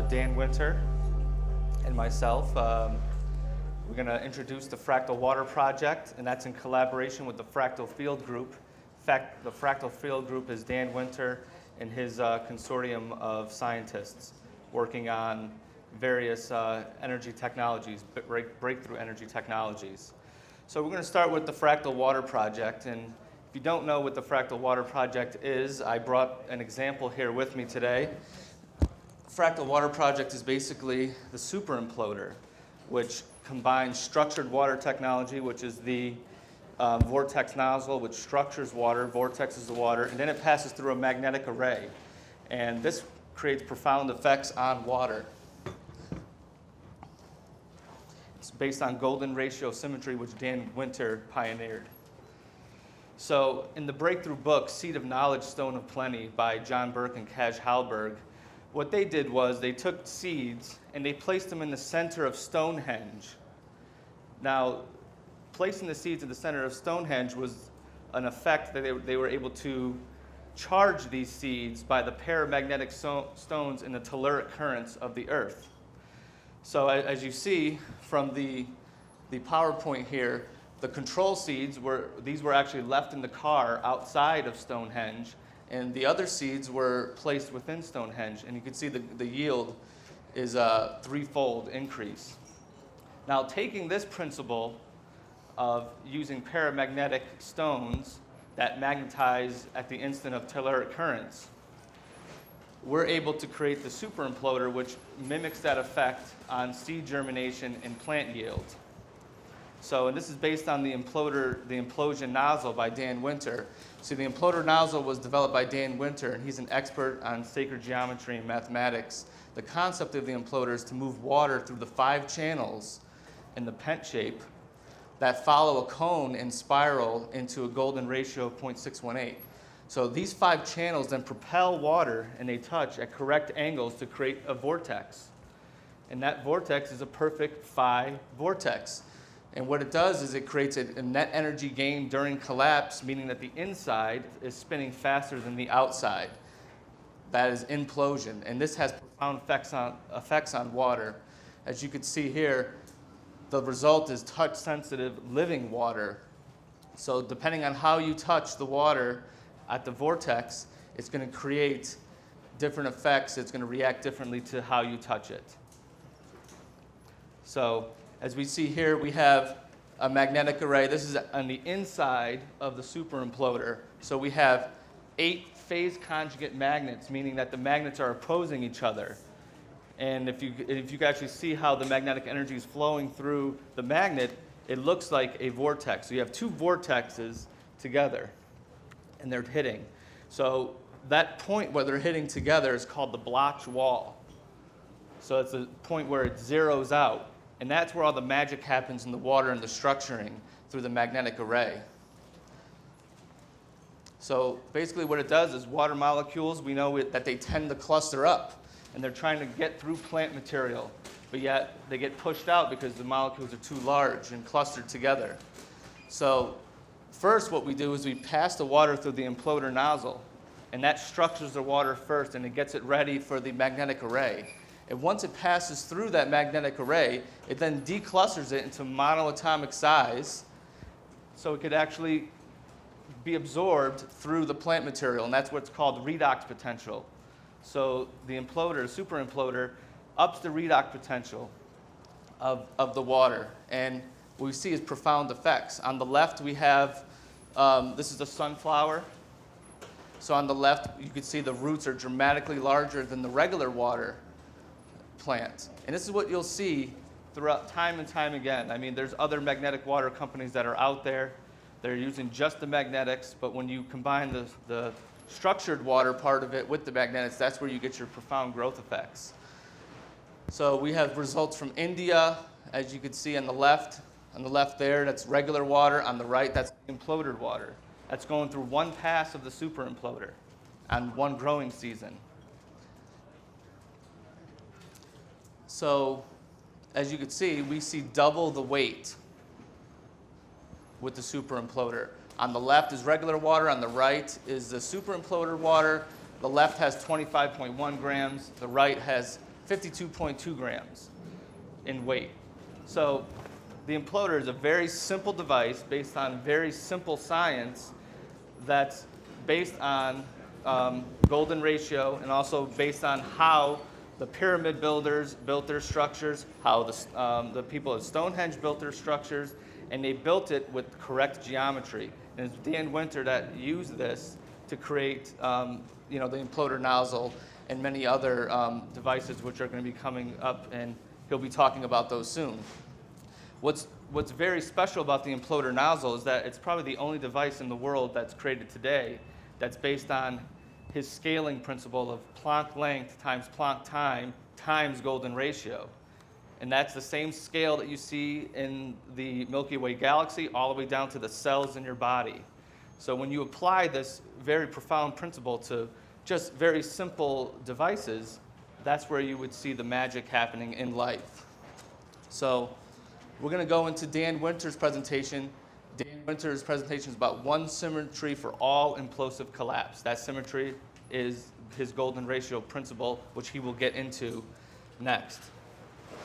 Dan Winter and myself. We're going to introduce the Fractal Water Project, and that's in collaboration with the Fractal Field Group. In fact, the Fractal Field Group is Dan Winter and his consortium of scientists working on various energy technologies, breakthrough energy technologies. So we're going to start with the Fractal Water Project, and if you don't know what the Fractal Water Project is, I brought an example here with me today. Fractal Water Project is basically the super imploder, which combines structured water technology, which is the vortex nozzle, which structures water, vortexes the water, and then it passes through a magnetic array. And this creates profound effects on water. It's based on golden ratio symmetry, which Dan Winter pioneered. So in the breakthrough book, Seed of Knowledge, Stone of Plenty by John Burke and Halberg, what they did was they took seeds and they placed them in the center of Stonehenge. Now, placing the seeds in the center of Stonehenge was an effect that they were able to charge these seeds by the paramagnetic stones in the telluric currents of the Earth. So as you see from the PowerPoint here, the control seeds were actually left in the car outside of Stonehenge, and the other seeds were placed within Stonehenge, and you can see the yield is a threefold increase. Now, taking this principle of using paramagnetic stones that magnetize at the instant of telluric currents, we're able to create the super imploder, which mimics that effect on seed germination and plant yield. So, and this is based on the implosion nozzle by Dan Winter. So the imploder nozzle was developed by Dan Winter, and he's an expert on sacred geometry and mathematics. The concept of the imploder is to move water through the 5 channels in the pent shape that follow a cone and spiral into a golden ratio of 0.618. So these 5 channels then propel water, and they touch at correct angles to create a vortex. And that vortex is a perfect phi vortex. And what it does is it creates a net energy gain during collapse, meaning that the inside is spinning faster than the outside. That is implosion. And this has profound effects on water. As you can see here, the result is touch-sensitive living water. So depending on how you touch the water at the vortex, it's going to create different effects. It's going to react differently to how you touch it. So as we see here, we have a magnetic array. This is on the inside of the super imploder. So we have 8 phase conjugate magnets, meaning that the magnets are opposing each other. And if you can actually see how the magnetic energy is flowing through the magnet, it looks like a vortex. So you have 2 vortexes together, and they're hitting. So that point where they're hitting together is called the blotch wall. So it's a point where it zeroes out. And that's where all the magic happens in the water and the structuring through the magnetic array. So basically what it does is water molecules, we know that they tend to cluster up, and they're trying to get through plant material, but yet they get pushed out because the molecules are too large and clustered together. So first what we do is we pass the water through the imploder nozzle, and that structures the water first, and it gets it ready for the magnetic array. And once it passes through that magnetic array, it then declusters it into monoatomic size, so it could actually be absorbed through the plant material, and that's what's called redox potential. So the imploder, super imploder, ups the redox potential of the water, and what we see is profound effects. On the left, we have, this is a sunflower. So on the left, you can see the roots are dramatically larger than the regular water plant. And this is what you'll see throughout time and time again. I mean, there's other magnetic water companies that are out there. They're using just the magnetics, but when you combine the structured water part of it with the magnetics, that's where you get your profound growth effects. So we have results from India, as you can see on the left. On the left there, that's regular water. On the right, that's imploded water. That's going through one pass of the super imploder on one growing season. So as you can see, we see double the weight with the super imploder. On the left is regular water. On the right is the super imploder water. The left has 25.1 grams. The right has 52.2 grams in weight. So the Imploder is a very simple device based on very simple science that's based on golden ratio and also based on how the pyramid builders built their structures, how the people of Stonehenge built their structures, and they built it with correct geometry. And it's Dan Winter that used this to create the Imploder nozzle and many other devices which are going to be coming up, and he'll be talking about those soon. What's very special about the Imploder nozzle is that it's probably the only device in the world that's created today that's based on his scaling principle of Planck length times Planck time times golden ratio. And that's the same scale that you see in the Milky Way galaxy all the way down to the cells in your body. So when you apply this very profound principle to just very simple devices, that's where you would see the magic happening in life. So we're going to go into Dan Winter's presentation. Dan Winter's presentation is about one symmetry for all implosive collapse. That symmetry is his golden ratio principle, which he will get into next.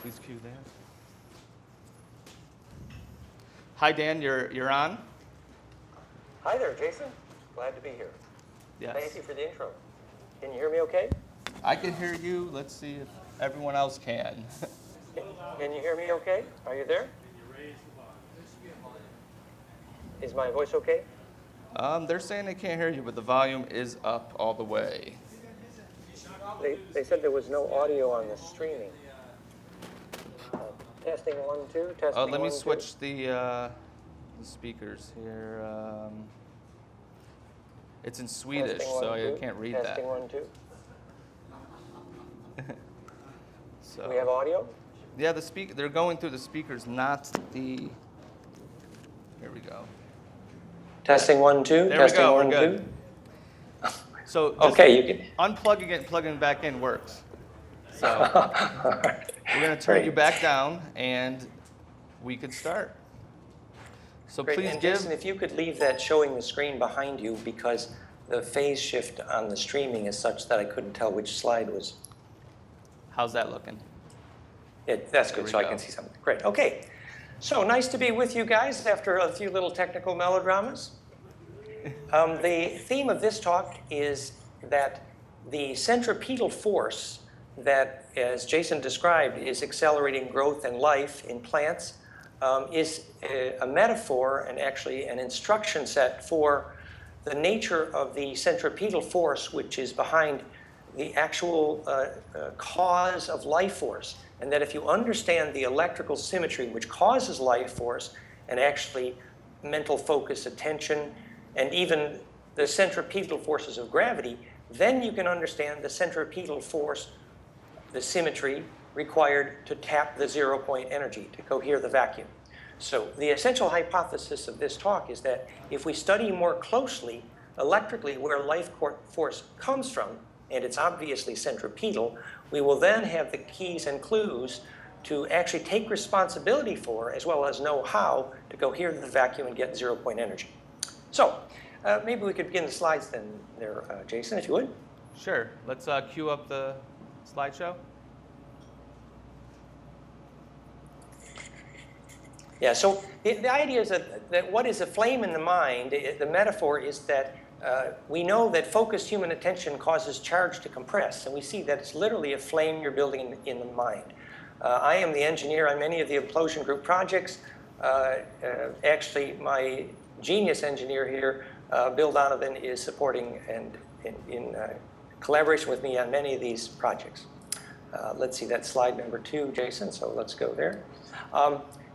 Please cue Dan. Hi, Dan. You're on. Hi there, Jason. Glad to be here. Yes. Thank you for the intro. Can you hear me okay? I can hear you. Let's see if everyone else can. Can you hear me okay? Are you there? Is my voice okay? They're saying they can't hear you, but the volume is up all the way. They said there was no audio on the streaming. Testing 1, 2. Testing. Let me 1, switch the speakers here. It's in Swedish, testing, 1, so 2. I can't read testing, that. 1, 2. So, We have audio? yeah, they're going through the speakers, not the. Here we go. Testing 1, 2. There testing we go. 1, We're good. 2. So Okay, you can. unplugging it and plugging it back in works. So All right. we're going to turn Great. you back down, and we could start. So Great. please And give. Jason, if you could leave that showing the screen behind you, because the phase shift on the streaming is such that I couldn't tell which slide was. How's that looking? Yeah, that's There good, we so I go. can see something. Great. Okay. So nice to be with you guys after a few little technical melodramas. The theme of this talk is that the centripetal force that, as Jason described, is accelerating growth and life in plants is a metaphor and actually an instruction set for the nature of the centripetal force, which is behind the actual cause of life force. And that if you understand the electrical symmetry which causes life force, and actually mental focus, attention, and even the centripetal forces of gravity, then you can understand the centripetal force, the symmetry required to tap the zero-point energy, to cohere the vacuum. So the essential hypothesis of this talk is that if we study more closely electrically where life force comes from, and it's obviously centripetal, we will then have the keys and clues to actually take responsibility for, as well as know how to cohere the vacuum and get zero-point energy. So maybe we could begin the slides then there, Jason, if you would. Sure. Let's cue up the slideshow. Yeah, so the idea is that what is a flame in the mind, the metaphor is that we know that focused human attention causes charge to compress, and we see that it's literally a flame you're building in the mind. I am the engineer on many of the implosion group projects. Actually, my genius engineer here, Bill Donovan, is supporting and in collaboration with me on many of these projects. Let's see, that's slide number 2, Jason, so let's go there.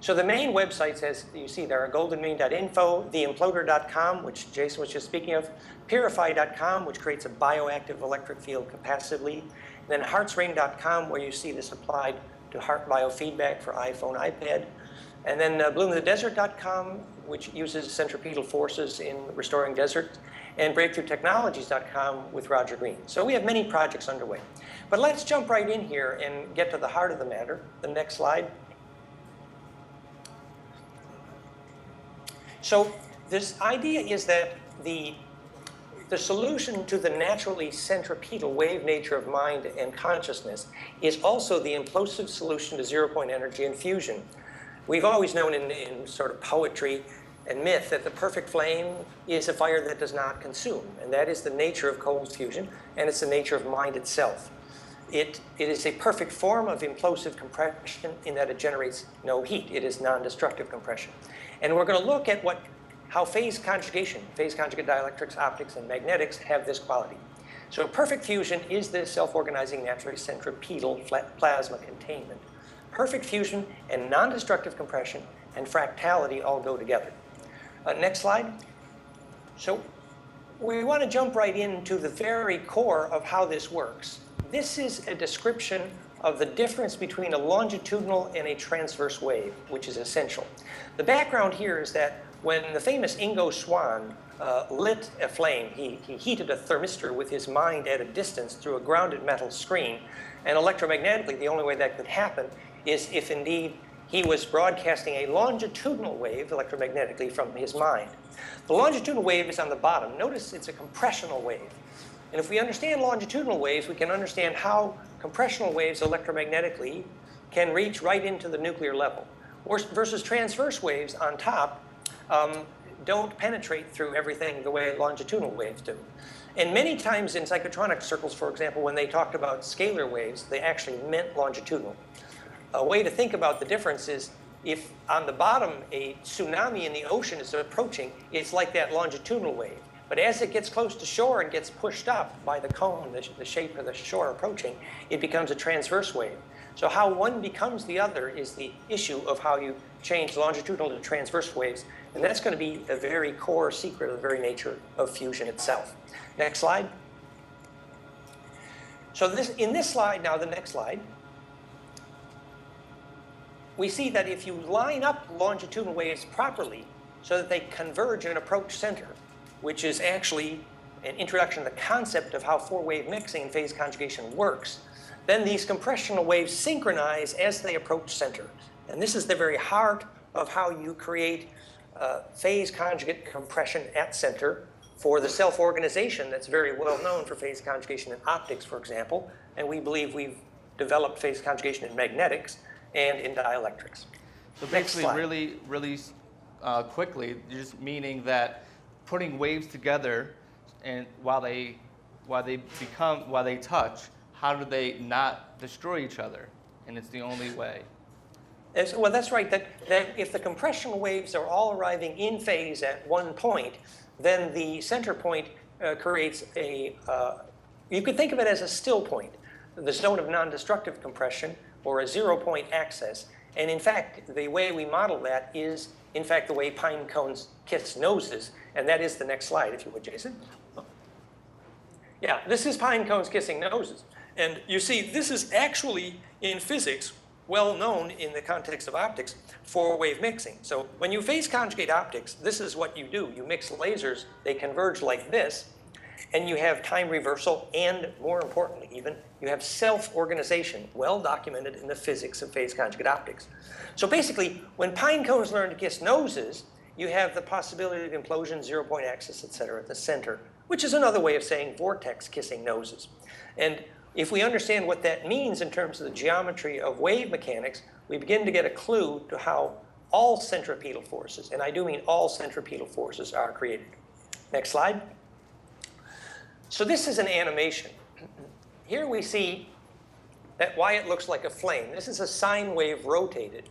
So the main websites, as you see, there are goldenmean.info, theimploder.com, which Jason was just speaking of, purify.com, which creates a bioactive electric field capacitively, and then heartsring.com, where you see this applied to heart biofeedback for iPhone, iPad, and then bloomthedesert.com, which uses centripetal forces in restoring deserts, and breakthroughtechnologies.com with Roger Green. So we have many projects underway. But let's jump right in here and get to the heart of the matter. The next slide. So this idea is that the solution to the naturally centripetal wave nature of mind and consciousness is also the implosive solution to zero-point energy and fusion. We've always known in sort of poetry and myth that the perfect flame is a fire that does not consume, and that is the nature of cold fusion, and it's the nature of mind itself. It is a perfect form of implosive compression in that it generates no heat. It is non-destructive compression. And we're going to look at how phase conjugate dielectrics, optics, and magnetics have this quality. So perfect fusion is this self-organizing naturally centripetal plasma containment. Perfect fusion and non-destructive compression and fractality all go together. Next slide. So we want to jump right into the very core of how this works. This is a description of the difference between a longitudinal and a transverse wave, which is essential. The background here is that when the famous Ingo Swann lit a flame, he heated a thermistor with his mind at a distance through a grounded metal screen. And electromagnetically, the only way that could happen is if indeed he was broadcasting a longitudinal wave electromagnetically from his mind. The longitudinal wave is on the bottom. Notice it's a compressional wave. And if we understand longitudinal waves, we can understand how compressional waves electromagnetically can reach right into the nuclear level. Versus transverse waves on top don't penetrate through everything the way longitudinal waves do. And many times in psychotronic circles, for example, when they talked about scalar waves, they actually meant longitudinal. A way to think about the difference is if on the bottom a tsunami in the ocean is approaching, it's like that longitudinal wave. But as it gets close to shore and gets pushed up by the cone, the shape of the shore approaching, it becomes a transverse wave. So how one becomes the other is the issue of how you change longitudinal to transverse waves. And that's going to be a very core secret of the very nature of fusion itself. Next slide. So in this slide, now the next slide, we see that if you line up longitudinal waves properly so that they converge and approach center, which is actually an introduction to the concept of how four-wave mixing and phase conjugation works, then these compressional waves synchronize as they approach center. And this is the very heart of how you create phase conjugate compression at center for the self-organization that's very well known for phase conjugation in optics, for example. And we believe we've developed phase conjugation in magnetics and in dielectrics. So basically, really quickly, just meaning that putting waves together, and while they touch, how do they not destroy each other? And it's the only way. Well, that's right. That if the compressional waves are all arriving in phase at one point, then the center point creates you could think of it as a still point, the zone of non-destructive compression, or a zero-point axis. And in fact, the way we model that is, in fact, the way pine cones kiss noses. And that is the next slide, if you would, Jason. Yeah, this is pine cones kissing noses. And you see, this is actually, in physics, well known in the context of optics, four-wave mixing. So when you phase conjugate optics, this is what you do. You mix lasers, they converge like this, and you have time reversal, and more importantly even, you have self-organization, well documented in the physics of phase conjugate optics. So basically, when pine cones learn to kiss noses, you have the possibility of implosion, zero-point axis, et cetera, at the center, which is another way of saying vortex kissing noses. And if we understand what that means in terms of the geometry of wave mechanics, we begin to get a clue to how all centripetal forces, and I do mean all centripetal forces, are created. Next slide. So this is an animation. Here we see why it looks like a flame. This is a sine wave rotated.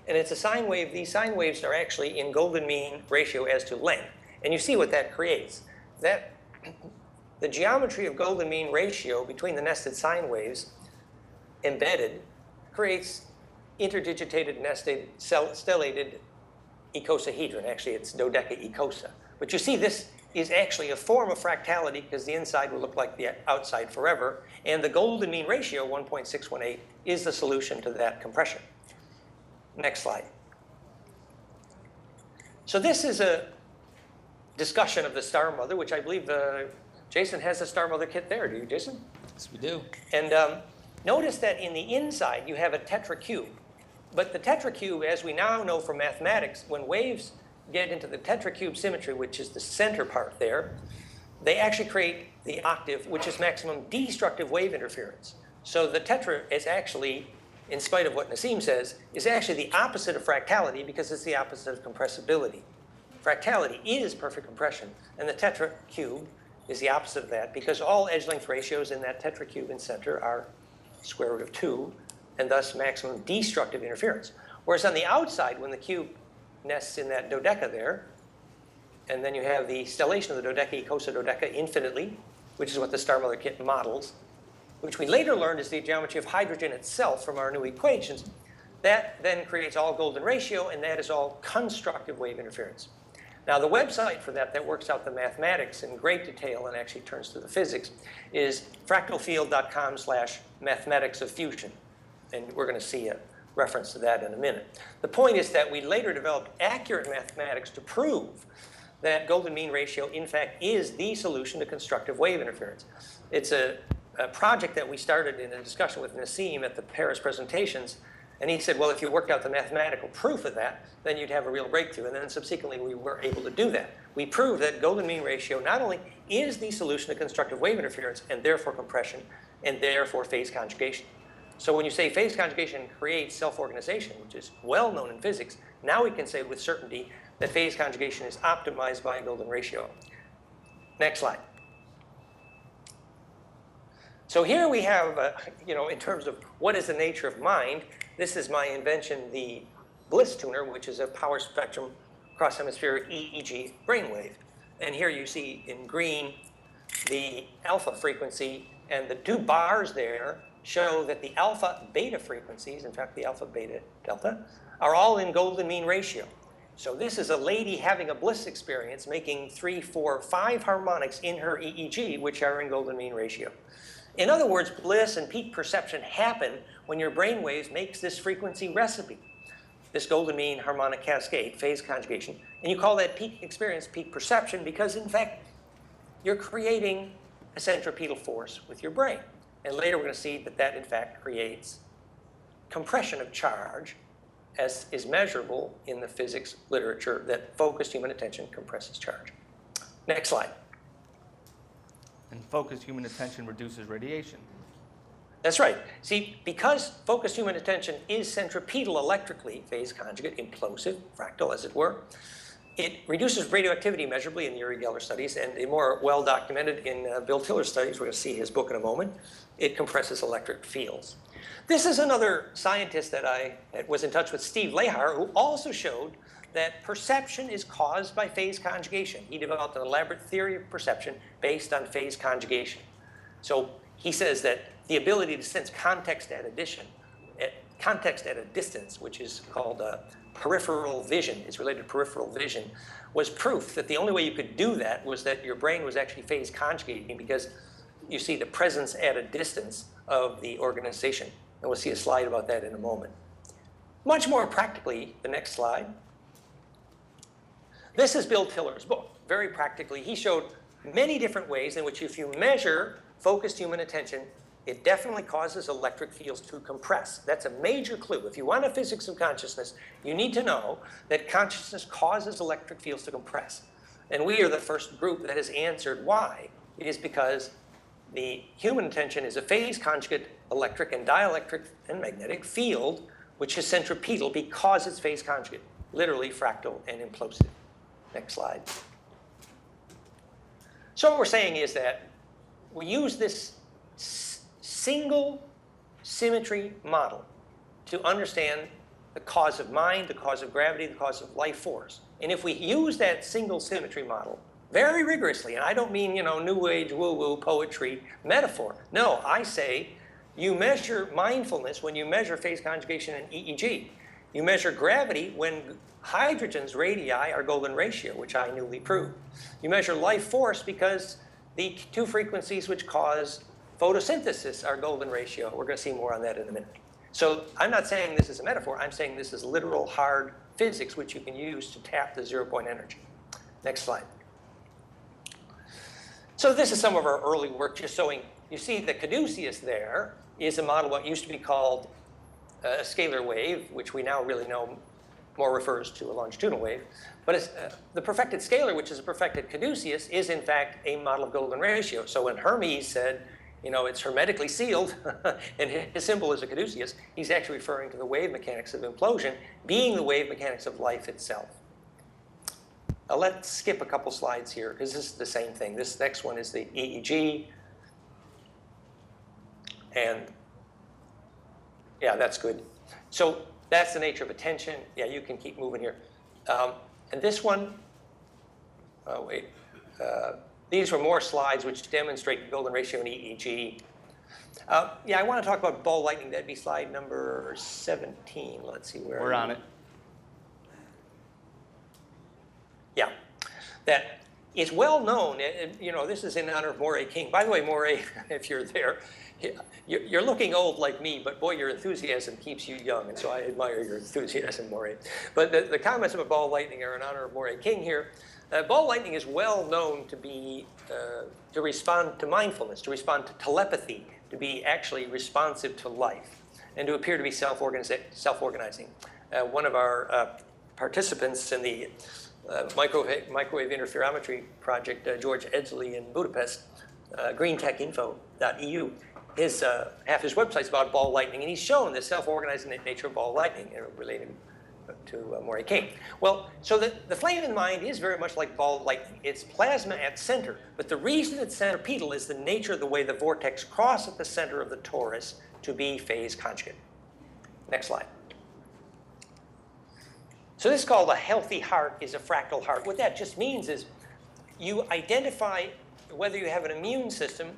And it's a sine wave. These sine waves are actually in golden mean ratio as to length. And you see what that creates. The geometry of golden mean ratio between the nested sine waves embedded creates interdigitated, nested, stellated icosahedron. Actually, it's dodecaecosa. But you see, this is actually a form of fractality because the inside will look like the outside forever. And the golden mean ratio, 1.618, is the solution to that compression. Next slide. So this is a discussion of the Star Mother, which I believe Jason has the Star Mother kit there. Do you, Jason? Yes, we do. And notice that in the inside, you have a tetracube. But the tetracube, as we now know from mathematics, when waves get into the tetracube symmetry, which is the center part there, they actually create the octave, which is maximum destructive wave interference. So the tetra is actually, in spite of what Nassim says, is actually the opposite of fractality because it's the opposite of compressibility. Fractality is perfect compression, and the tetracube is the opposite of that because all edge length ratios in that tetracube in center are square root of 2, and thus maximum destructive interference. Whereas on the outside, when the cube nests in that dodeca there, and then you have the stellation of the dodeca, cosa dodeca infinitely, which is what the Star Mother kit models, which we later learned is the geometry of hydrogen itself from our new equations. That then creates all golden ratio, and that is all constructive wave interference. Now, the website for that works out the mathematics in great detail and actually turns to the physics is fractalfield.com/mathematics of fusion. And we're going to see a reference to that in a minute. The point is that we later developed accurate mathematics to prove that golden mean ratio, in fact, is the solution to constructive wave interference. It's a project that we started in a discussion with Nassim at the Paris presentations. And he said, well, if you worked out the mathematical proof of that, then you'd have a real breakthrough. And then subsequently, we were able to do that. We proved that golden mean ratio not only is the solution to constructive wave interference and therefore compression and therefore phase conjugation. So when you say phase conjugation creates self-organization, which is well known in physics, now we can say with certainty that phase conjugation is optimized by a golden ratio. Next slide. So here we have, in terms of what is the nature of mind, this is my invention, the Bliss tuner, which is a power spectrum cross-hemispheric EEG brainwave. And here you see in green the alpha frequency, and the two bars there show that the alpha beta frequencies, in fact the alpha beta delta, are all in golden mean ratio. So this is a lady having a bliss experience making 3, 4, 5 harmonics in her EEG, which are in golden mean ratio. In other words, bliss and peak perception happen when your brainwaves makes this frequency recipe, this golden mean harmonic cascade, phase conjugation. And you call that peak experience peak perception because, in fact, you're creating a centripetal force with your brain. And later we're going to see that that, in fact, creates compression of charge, as is measurable in the physics literature that focused human attention compresses charge. Next slide. And focused human attention reduces radiation. That's right. See, because focused human attention is centripetal electrically, phase conjugate, implosive, fractal as it were, it reduces radioactivity measurably in the Uri Geller studies, and more well documented in Bill Tiller's studies. We're going to see his book in a moment. It compresses electric fields. This is another scientist that I was in touch with, Steve Lehar, who also showed that perception is caused by phase conjugation. He developed an elaborate theory of perception based on phase conjugation. So he says that the ability to sense context at a distance, which is called peripheral vision, is related to peripheral vision, was proof that the only way you could do that was that your brain was actually phase conjugating because you see the presence at a distance of the organization. And we'll see a slide about that in a moment. Much more practically, the next slide. This is Bill Tiller's book. Very practically, he showed many different ways in which if you measure focused human attention, it definitely causes electric fields to compress. That's a major clue. If you want a physics of consciousness, you need to know that consciousness causes electric fields to compress. And we are the first group that has answered why. It is because the human attention is a phase conjugate electric and dielectric and magnetic field, which is centripetal because it's phase conjugate, literally fractal and implosive. Next slide. So what we're saying is that we use this single symmetry model to understand the cause of mind, the cause of gravity, the cause of life force. And if we use that single symmetry model very rigorously, and I don't mean, new age woo-woo poetry metaphor. No, I say you measure mindfulness when you measure phase conjugation in EEG. You measure gravity when hydrogen's radii are golden ratio, which I newly proved. You measure life force because the two frequencies which cause photosynthesis are golden ratio. We're going to see more on that in a minute. So I'm not saying this is a metaphor. I'm saying this is literal hard physics which you can use to tap the zero-point energy. Next slide. So this is some of our early work just showing, you see the caduceus there is a model of what used to be called a scalar wave, which we now really know more refers to a longitudinal wave. But it's, the perfected scalar, which is a perfected caduceus, is in fact a model of golden ratio. So when Hermes said, you know, it's hermetically sealed, and his symbol is a caduceus, he's actually referring to the wave mechanics of implosion being the wave mechanics of life itself. Now let's skip a couple slides here, because this is the same thing. This next one is the EEG. And yeah, that's good. So that's the nature of attention. Yeah, you can keep moving here. And this one, oh wait, these were more slides which demonstrate the golden ratio in EEG. Yeah, I want to talk about ball lightning. That'd be slide number 17. Let's see where. We're on it. Yeah, that it's well known. And, you know, this is in honor of Moray King. By the way, Moray, if you're there, you're looking old like me, but boy, your enthusiasm keeps you young, and so I admire your enthusiasm, Moray. But the comments about ball lightning are in honor of Moray King here. Ball lightning is well known to be to respond to mindfulness, to respond to telepathy, to be actually responsive to life, and to appear to be self-organizing. One of our participants in the microwave interferometry project, George Edsley in Budapest, greentechinfo.eu, half his website's about ball lightning, and he's shown the self-organizing nature of ball lightning related to Moray King. Well, so the flame in mind is very much like ball lightning. It's plasma at center, but the reason it's centripetal is the nature of the way the vortex cross at the center of the torus to be phase conjugate. Next slide. So this is called a healthy heart is a fractal heart. What that just means is you identify whether you have an immune system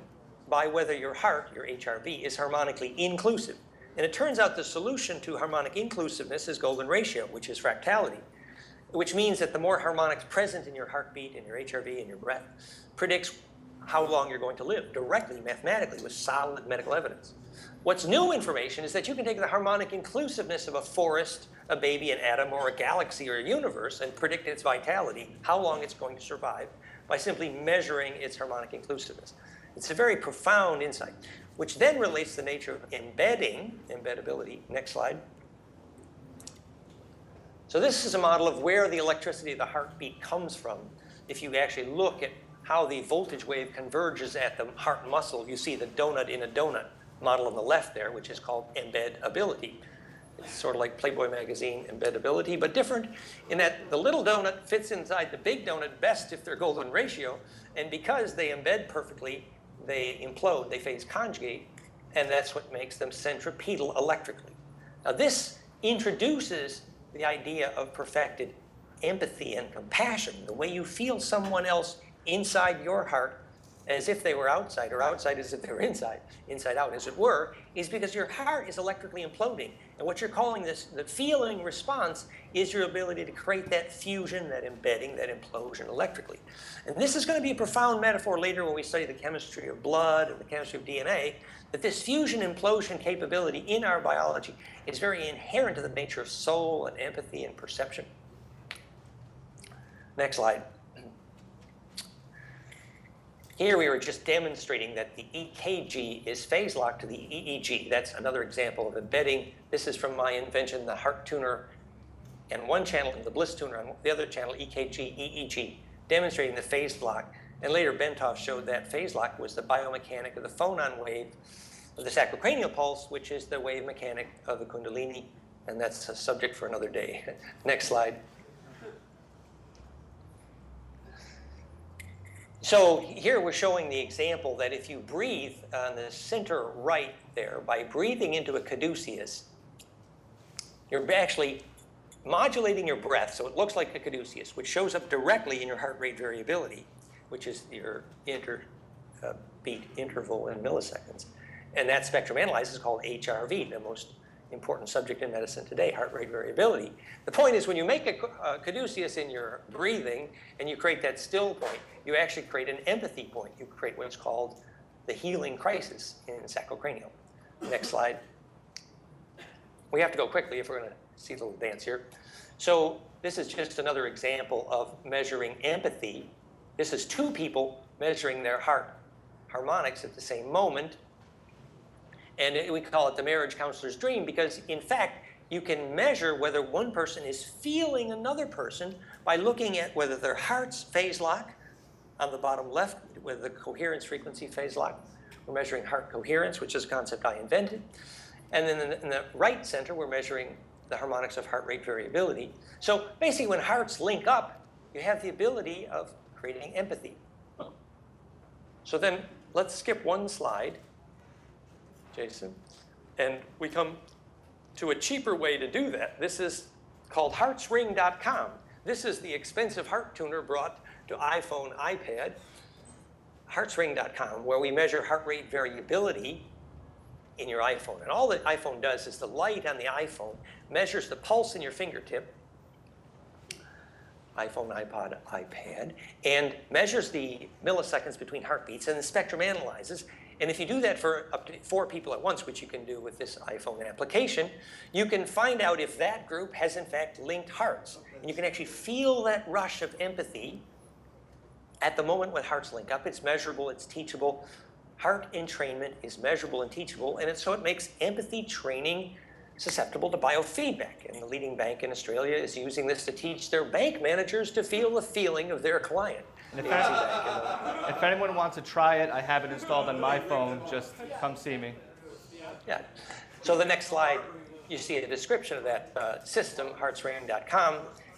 by whether your heart, your HRV, is harmonically inclusive. And it turns out the solution to harmonic inclusiveness is golden ratio, which is fractality, which means that the more harmonics present in your heartbeat and your HRV and your breath predicts how long you're going to live directly, mathematically, with solid medical evidence. What's new information is that you can take the harmonic inclusiveness of a forest, a baby, an atom, or a galaxy, or a universe and predict its vitality, how long it's going to survive, by simply measuring its harmonic inclusiveness. It's a very profound insight, which then relates to the nature of embeddability. Next slide. So this is a model of where the electricity of the heartbeat comes from. If you actually look at how the voltage wave converges at the heart muscle, you see the donut in a donut model on the left there, which is called embeddability. It's sort of like Playboy magazine embeddability, but different in that the little donut fits inside the big donut best if they're golden ratio, and because they embed perfectly, they implode, they phase conjugate, and that's what makes them centripetal electrically. Now this introduces the idea of perfected empathy and compassion, the way you feel someone else inside your heart as if they were outside, or outside as if they were inside, inside out as it were, is because your heart is electrically imploding. And what you're calling this, the feeling response, is your ability to create that fusion, that embedding, that implosion electrically. And this is going to be a profound metaphor later when we study the chemistry of blood and the chemistry of DNA, that this fusion implosion capability in our biology is very inherent to the nature of soul and empathy and perception. Next slide. Here we were just demonstrating that the EKG is phase locked to the EEG. That's another example of embedding. This is from my invention, the heart tuner, and one channel, and the bliss tuner on the other channel, EKG, EEG, demonstrating the phase lock. And later Bentov showed that phase lock was the biomechanic of the phonon wave of the sacrocranial pulse, which is the wave mechanic of the kundalini. And that's a subject for another day. Next slide. So here we're showing the example that if you breathe on the center right there, by breathing into a caduceus, you're actually modulating your breath so it looks like a caduceus, which shows up directly in your heart rate variability, which is your beat interval in milliseconds. And that spectrum analysis is called HRV, the most important subject in medicine today, heart rate variability. The point is when you make a caduceus in your breathing and you create that still point, you actually create an empathy point. You create what's called the healing crisis in sacrocranial. Next slide. We have to go quickly if we're going to see the little dance here. So this is just another example of measuring empathy. This is two people measuring their heart harmonics at the same moment. And we call it the marriage counselor's dream because, in fact, you can measure whether one person is feeling another person by looking at whether their heart's phase lock on the bottom left, with the coherence frequency phase lock. We're measuring heart coherence, which is a concept I invented. And then in the right center, we're measuring the harmonics of heart rate variability. So basically, when hearts link up, you have the ability of creating empathy. So then let's skip one slide, Jason, and we come to a cheaper way to do that. This is called heartsring.com. This is the expensive heart tuner brought to iPhone, iPad, heartsring.com, where we measure heart rate variability in your iPhone. And all the iPhone does is the light on the iPhone measures the pulse in your fingertip, iPhone, iPod, iPad, and measures the milliseconds between heartbeats, and the spectrum analyzes. And if you do that for up to 4 people at once, which you can do with this iPhone application, you can find out if that group has in fact linked hearts. And you can actually feel that rush of empathy at the moment when hearts link up. It's measurable, it's teachable. Heart entrainment is measurable and teachable, and so it makes empathy training susceptible to biofeedback. And the leading bank in Australia is using this to teach their bank managers to feel the feeling of their client. And if anyone wants to try it, I have it installed on my phone. Just come see me. Yeah. So the next slide, you see a description of that system, heartsring.com,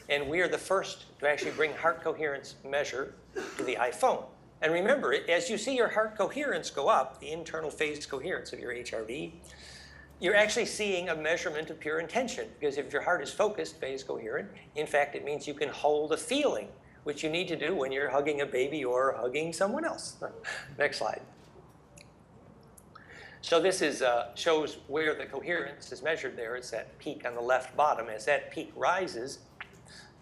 and we are the first to actually bring heart coherence measure to the iPhone. And remember, as you see your heart coherence go up, the internal phase coherence of your HRV, you're actually seeing a measurement of pure intention, because if your heart is focused, phase coherent, in fact, it means you can hold a feeling, which you need to do when you're hugging a baby or hugging someone else. Next slide. So this is, shows where the coherence is measured there. It's that peak on the left bottom. As that peak rises,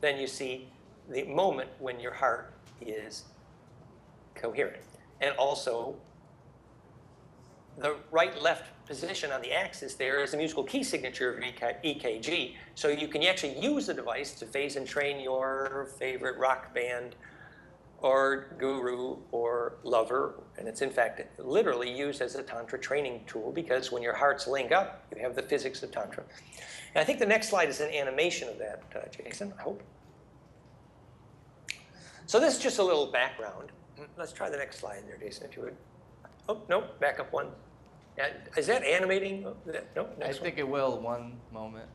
then you see the moment when your heart is coherent. And also, the right-left position on the axis there is a musical key signature of EKG. So you can actually use the device to phase and train your favorite rock band or guru or lover. And it's in fact literally used as a Tantra training tool, because when your hearts link up, you have the physics of Tantra. And I think the next slide is an animation of that, Jason, I hope. So this is just a little background. Let's try the next slide there, Jason, if you would. Oh, no, back up one. Is that animating? No, I think it will. One moment.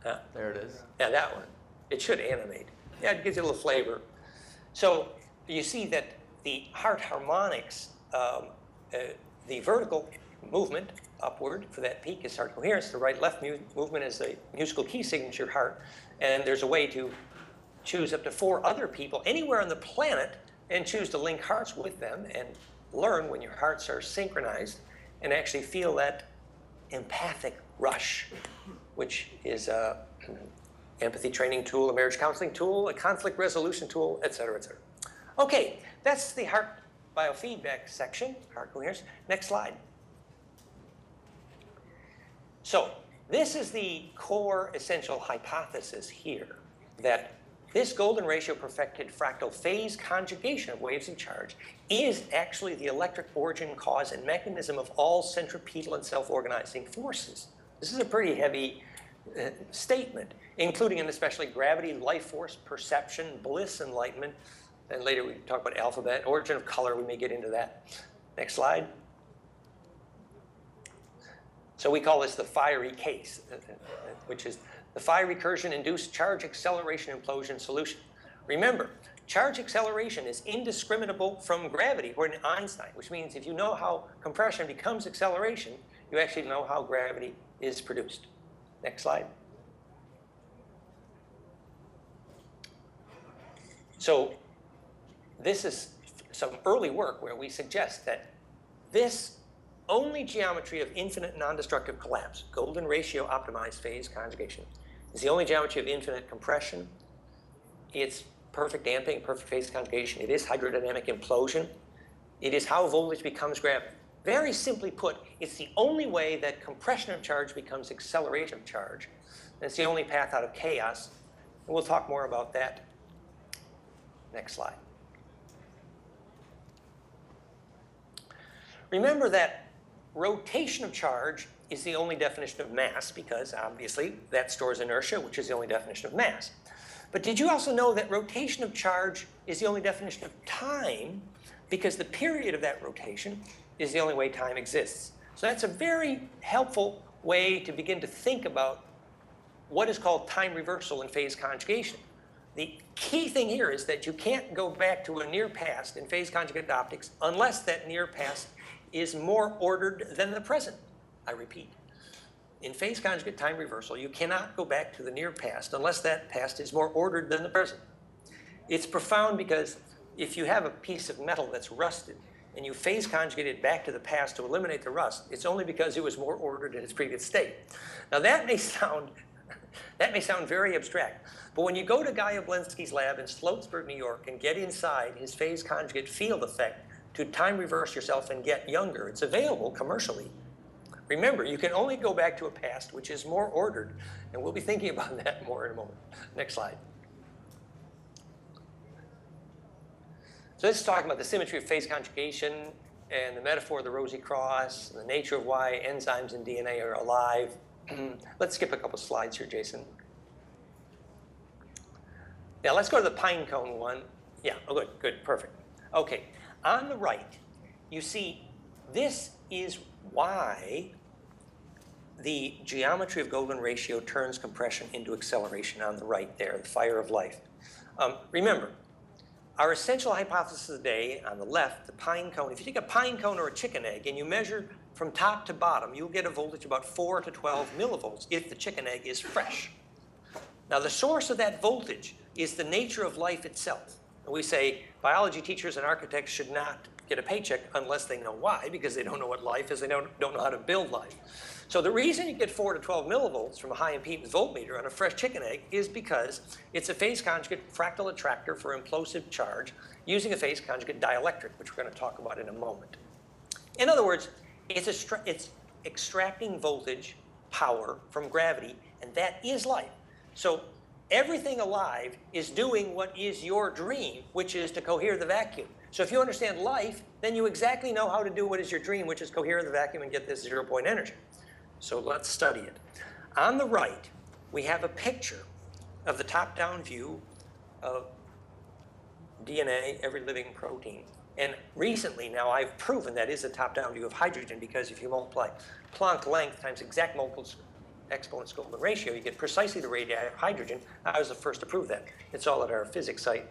There it is. Yeah, that one. It should animate. Yeah, it gives you a little flavor. So you see that the heart harmonics, the vertical movement upward for that peak is heart coherence. The right-left movement is the musical key signature heart. And there's a way to choose up to 4 other people anywhere on the planet and choose to link hearts with them and learn when your hearts are synchronized and actually feel that empathic rush, which is a empathy training tool, a marriage counseling tool, a conflict resolution tool, et cetera, et cetera. Okay, that's the heart biofeedback section, heart coherence. Next slide. So this is the core essential hypothesis here, that this golden ratio perfected fractal phase conjugation of waves of charge is actually the electric origin, cause, and mechanism of all centripetal and self-organizing forces. This is a pretty heavy statement, including and especially gravity, life force, perception, bliss, enlightenment. And later we talk about alphabet, origin of color, we may get into that. Next slide. So we call this the fiery case, which is the phi recursion-induced charge acceleration implosion solution. Remember, charge acceleration is indiscriminable from gravity, according to Einstein, which means if you know how compression becomes acceleration, you actually know how gravity is produced. Next slide. So this is some early work where we suggest that this only geometry of infinite non-destructive collapse, golden ratio optimized phase conjugation, is the only geometry of infinite compression. It's perfect damping, perfect phase conjugation. It is hydrodynamic implosion. It is how voltage becomes gravity. Very simply put, it's the only way that compression of charge becomes acceleration of charge. And it's the only path out of chaos. And we'll talk more about that. Next slide. Remember that rotation of charge is the only definition of mass because obviously that stores inertia, which is the only definition of mass. But did you also know that rotation of charge is the only definition of time because the period of that rotation is the only way time exists? So that's a very helpful way to begin to think about what is called time reversal and phase conjugation. The key thing here is that you can't go back to a near past in phase conjugate optics unless that near past is more ordered than the present. I repeat, in phase conjugate time reversal, you cannot go back to the near past unless that past is more ordered than the present. It's profound because if you have a piece of metal that's rusted and you phase conjugate it back to the past to eliminate the rust, it's only because it was more ordered in its previous state. Now that may sound very abstract, but when you go to Guy Oblensky's lab in Sloatsburg, New York, and get inside his phase conjugate field effect to time reverse yourself and get younger, it's available commercially. Remember, you can only go back to a past which is more ordered, and we'll be thinking about that more in a moment. Next slide. So this is talking about the symmetry of phase conjugation and the metaphor of the rosy cross, and the nature of why enzymes in DNA are alive. Let's skip a couple slides here, Jason. Now let's go to the pine cone one. Yeah, oh good, perfect. Okay, on the right, you see this is why the geometry of golden ratio turns compression into acceleration on the right there, the fire of life. Remember, our essential hypothesis today on the left, the pine cone, if you take a pine cone or a chicken egg and you measure from top to bottom, you'll get a voltage about 4 to 12 millivolts if the chicken egg is fresh. Now the source of that voltage is the nature of life itself. And we say biology teachers and architects should not get a paycheck unless they know why, because they don't know what life is, they don't know how to build life. So the reason you get 4 to 12 millivolts from a high impedance voltmeter on a fresh chicken egg is because it's a phase conjugate fractal attractor for implosive charge using a phase conjugate dielectric, which we're going to talk about in a moment. In other words, it's extracting voltage power from gravity, and that is life. So everything alive is doing what is your dream, which is to cohere the vacuum. So if you understand life, then you exactly know how to do what is your dream, which is cohere the vacuum and get this zero-point energy. So let's study it. On the right, we have a picture of the top-down view of DNA, every living protein. And recently now I've proven that is a top-down view of hydrogen, because if you multiply Planck length times exact multiples exponents golden ratio, you get precisely the radii of hydrogen. I was the first to prove that. It's all at our physics site,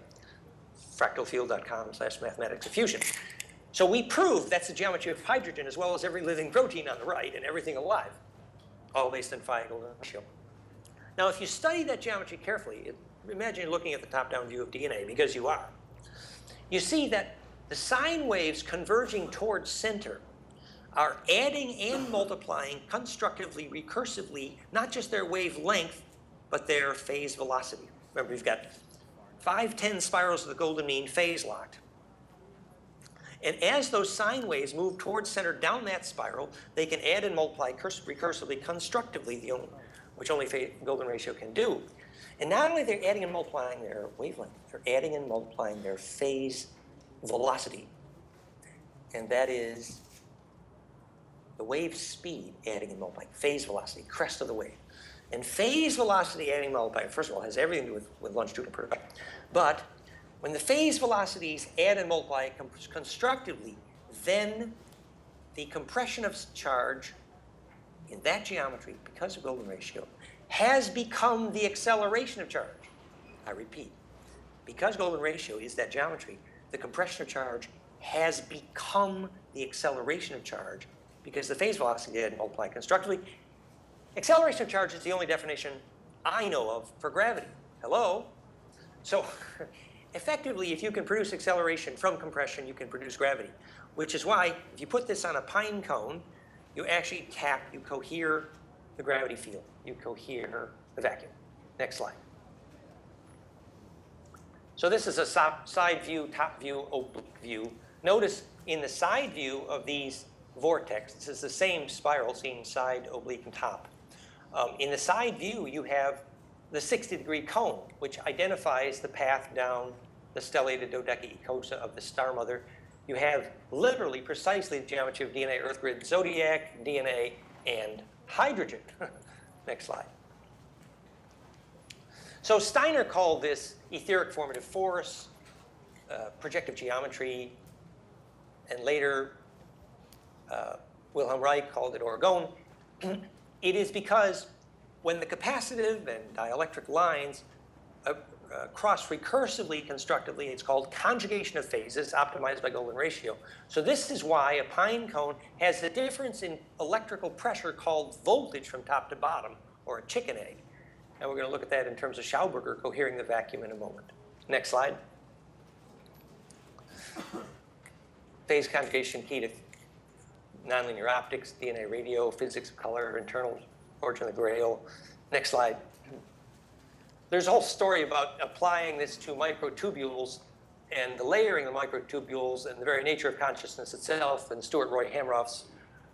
fractalfield.com/mathematics of fusion. So we proved that's the geometry of hydrogen as well as every living protein on the right and everything alive, all based on phi golden ratio. Now if you study that geometry carefully, imagine you're looking at the top-down view of DNA, because you are. You see that the sine waves converging towards center are adding and multiplying constructively, recursively, not just their wavelength, but their phase velocity. Remember, we've got 5-10 spirals of the golden mean phase locked. And as those sine waves move towards center down that spiral, they can add and multiply recursively, constructively, which only golden ratio can do. And not only are they adding and multiplying their wavelength, they're adding and multiplying their phase velocity. And that is the wave speed adding and multiplying, phase velocity, crest of the wave. And phase velocity adding and multiplying, first of all, has everything to do with longitudinal production. But when the phase velocities add and multiply constructively, then the compression of charge in that geometry, because of golden ratio, has become the acceleration of charge. I repeat, because golden ratio is that geometry, the compression of charge has become the acceleration of charge, because the phase velocity add and multiply constructively. Acceleration of charge is the only definition I know of for gravity. Hello? So effectively, if you can produce acceleration from compression, you can produce gravity, which is why if you put this on a pine cone, you actually you cohere the gravity field. You cohere the vacuum. Next slide. So this is a side view, top view, oblique view. Notice in the side view of these vortex, this is the same spiral seen side, oblique, and top. In the side view, you have the 60-degree cone, which identifies the path down the stellated dodecaecosa of the star mother. You have literally precisely the geometry of DNA, Earth grid, zodiac, DNA, and hydrogen. Next slide. So Steiner called this etheric formative force, projective geometry, and later Wilhelm Reich called it orgone. It is because when the capacitive and dielectric lines cross recursively constructively, it's called conjugation of phases, optimized by Golden ratio. So this is why a pine cone has a difference in electrical pressure called voltage from top to bottom, or a chicken egg. And we're going to look at that in terms of Schauberger cohering the vacuum in a moment. Next slide. Phase conjugation key to nonlinear optics, DNA radio, physics of color, internal origin of the grail. Next slide. There's a whole story about applying this to microtubules and the layering of microtubules and the very nature of consciousness itself, and Stuart Roy Hamroff's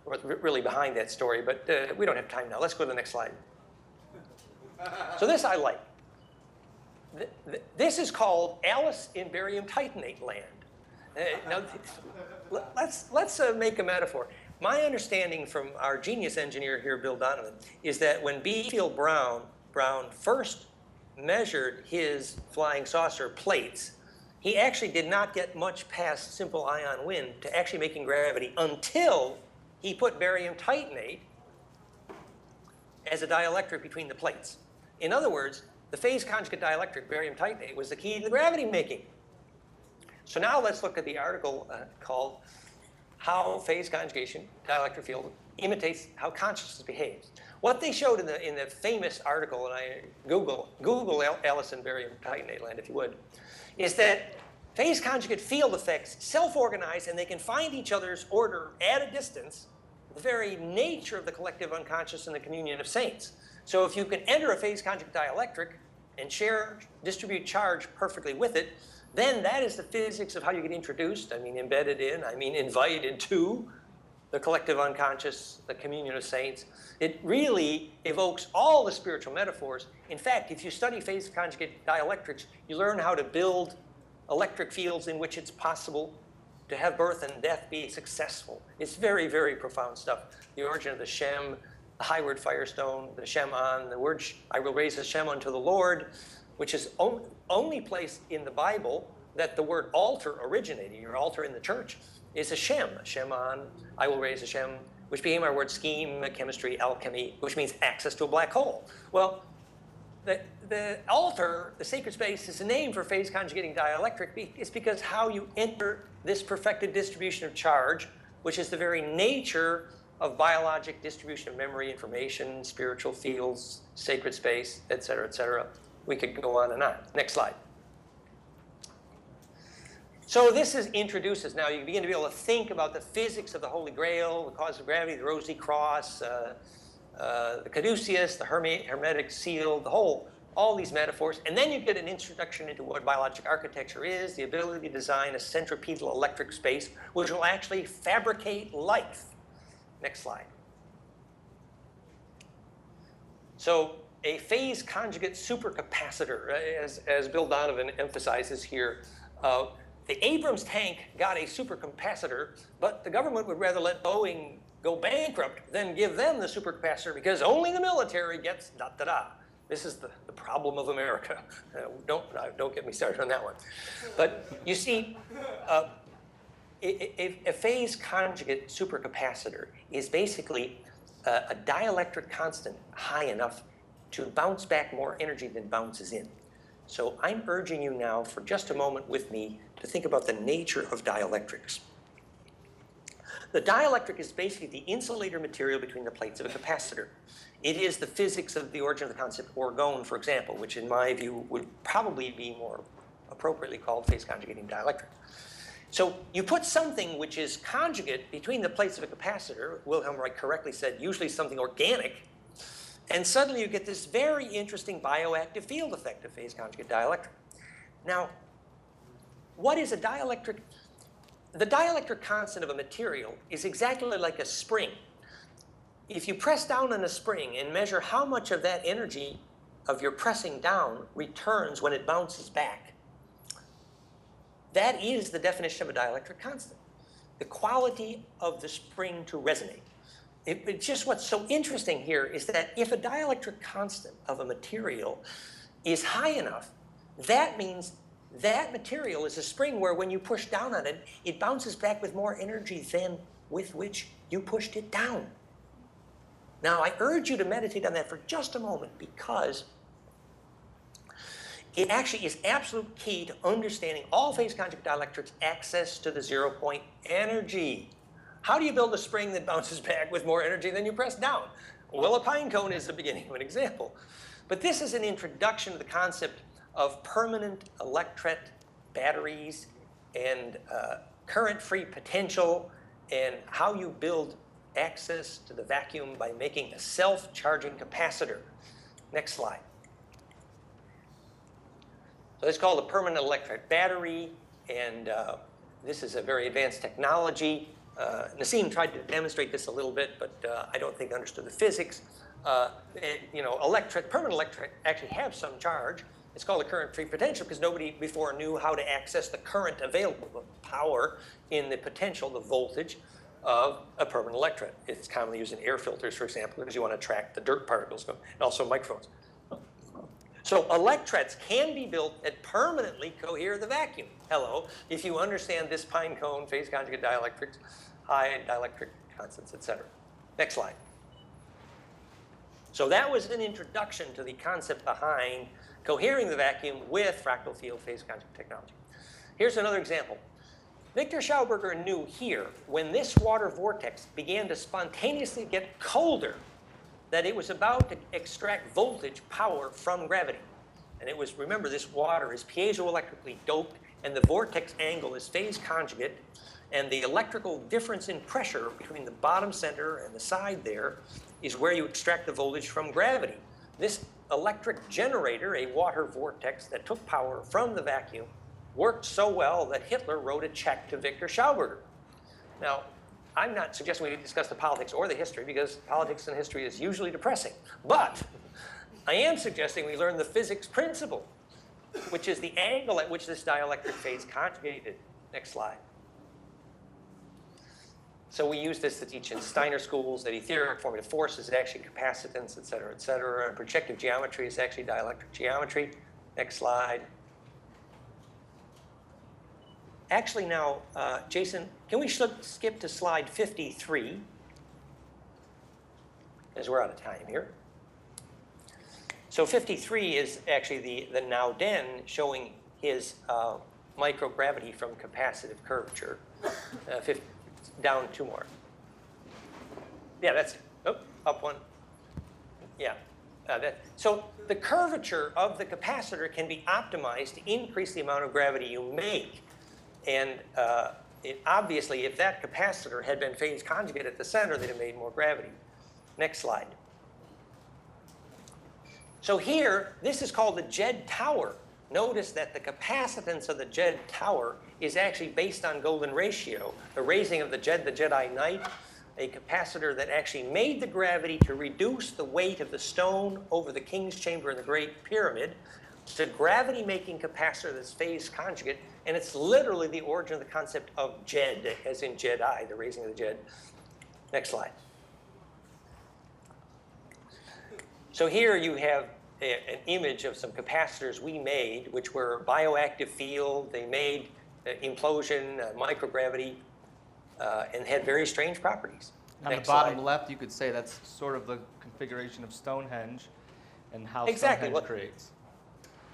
really behind that story, but we don't have time now. Let's go to the next slide. So this I like. This is called Alice in barium titanate land. Now, let's make a metaphor. My understanding from our genius engineer here, Bill Donovan, is that when B. Field Brown first measured his flying saucer plates, he actually did not get much past simple ion wind to actually making gravity until he put barium titanate as a dielectric between the plates. In other words, the phase conjugate dielectric barium titanate was the key to the gravity making. So now let's look at the article called How Phase Conjugation Dielectric Field Imitates How Consciousness Behaves. What they showed in the famous article, and I Google Alice in barium titanate land if you would, is that phase conjugate field effects self-organize and they can find each other's order at a distance, the very nature of the collective unconscious and the communion of saints. So if you can enter a phase conjugate dielectric and distribute charge perfectly with it, then that is the physics of how you get introduced, embedded in, invited to the collective unconscious, the communion of saints. It really evokes all the spiritual metaphors. In fact, if you study phase conjugate dielectrics, you learn how to build electric fields in which it's possible to have birth and death be successful. It's very, very profound stuff. The origin of the Shem, the Highward Firestone, the Shem on, the word, I will raise a Shem unto the Lord, which is only place in the Bible that the word altar originating, your altar in the church, is a Shem on, I will raise a Shem, which became our word scheme, chemistry, alchemy, which means access to a black hole. Well, the altar, the sacred space, is a name for phase conjugating dielectric. It's because how you enter this perfected distribution of charge, which is the very nature of biologic distribution of memory, information, spiritual fields, sacred space, et cetera, et cetera. We could go on and on. Next slide. So this introduces, now you begin to be able to think about the physics of the Holy Grail, the cause of gravity, the Rosy Cross, the caduceus, the hermetic seal, all these metaphors. And then you get an introduction into what biologic architecture is, the ability to design a centripetal electric space, which will actually fabricate life. Next slide. So a phase conjugate supercapacitor, as Bill Donovan emphasizes here, the Abrams tank got a supercapacitor, but the government would rather let Boeing go bankrupt than give them the supercapacitor because only the military gets da-da-da. This is the problem of America. Don't get me started on that one. But you see, a phase conjugate supercapacitor is basically a dielectric constant high enough to bounce back more energy than bounces in. So I'm urging you now for just a moment with me to think about the nature of dielectrics. The dielectric is basically the insulator material between the plates of a capacitor. It is the physics of the origin of the concept orgone, for example, which in my view would probably be more appropriately called phase conjugating dielectric. So you put something which is conjugate between the plates of a capacitor, Wilhelm Reich correctly said, usually something organic, and suddenly you get this very interesting bioactive field effect of phase conjugate dielectric. Now, what is a dielectric? The dielectric constant of a material is exactly like a spring. If you press down on a spring and measure how much of that energy of your pressing down returns when it bounces back, that is the definition of a dielectric constant. The quality of the spring to resonate. it's just what's so interesting here is that if a dielectric constant of a material is high enough, that means that material is a spring where when you push down on it, it bounces back with more energy than with which you pushed it down. Now, I urge you to meditate on that for just a moment because it actually is absolute key to understanding all phase conjugate dielectrics access to the 0-point energy. How do you build a spring that bounces back with more energy than you press down? Well, a pine cone is the beginning of an example. But this is an introduction to the concept of permanent electret batteries and current-free potential and how you build access to the vacuum by making a self-charging capacitor. Next slide. So it's called a permanent electret battery, and this is a very advanced technology. Nassim tried to demonstrate this a little bit, but I don't think understood the physics. Permanent electret actually have some charge. It's called a current-free potential because nobody before knew how to access the current available, the power in the potential, the voltage of a permanent electret. It's commonly used in air filters, for example, because you want to track the dirt particles, and also microphones. So electrets can be built that permanently cohere the vacuum. Hello, if you understand this pine cone, phase conjugate dielectrics, high dielectric constants, etc. Next slide. So that was an introduction to the concept behind cohering the vacuum with fractal field phase conjugate technology. Here's another example. Victor Schauberger knew here, when this water vortex began to spontaneously get colder, that it was about to extract voltage power from gravity. And it was, remember, this water is piezoelectrically doped, and the vortex angle is phase conjugate, and the electrical difference in pressure between the bottom center and the side there is where you extract the voltage from gravity. This electric generator, a water vortex that took power from the vacuum, worked so well that Hitler wrote a check to Victor Schauberger. Now, I'm not suggesting we discuss the politics or the history because politics and history is usually depressing. But I am suggesting we learn the physics principle, which is the angle at which this dielectric phase conjugated. Next slide. So we use this to teach in Steiner schools that etheric formative force is actually capacitance, et cetera, and projective geometry is actually dielectric geometry. Next slide. Actually now, Jason, can we skip to slide 53? As we're out of time here. So 53 is actually the Nauden showing his microgravity from capacitive curvature. Down two more. Yeah, that's it. Oh, up one. Yeah. So the curvature of the capacitor can be optimized to increase the amount of gravity you make. And obviously, if that capacitor had been phase conjugate at the center, they'd have made more gravity. Next slide. So here, this is called the Jed tower. Notice that the capacitance of the Jed tower is actually based on golden ratio, the raising of the Jedi Knight, a capacitor that actually made the gravity to reduce the weight of the stone over the king's chamber in the Great Pyramid. It's a gravity-making capacitor that's phase conjugate, and it's literally the origin of the concept of Jed, as in Jedi, the raising of the Jed. Next slide. So here you have an image of some capacitors we made, which were bioactive field. They made implosion, microgravity, and had very strange properties. On the bottom left, you could say that's sort of the configuration of Stonehenge and how Stonehenge creates.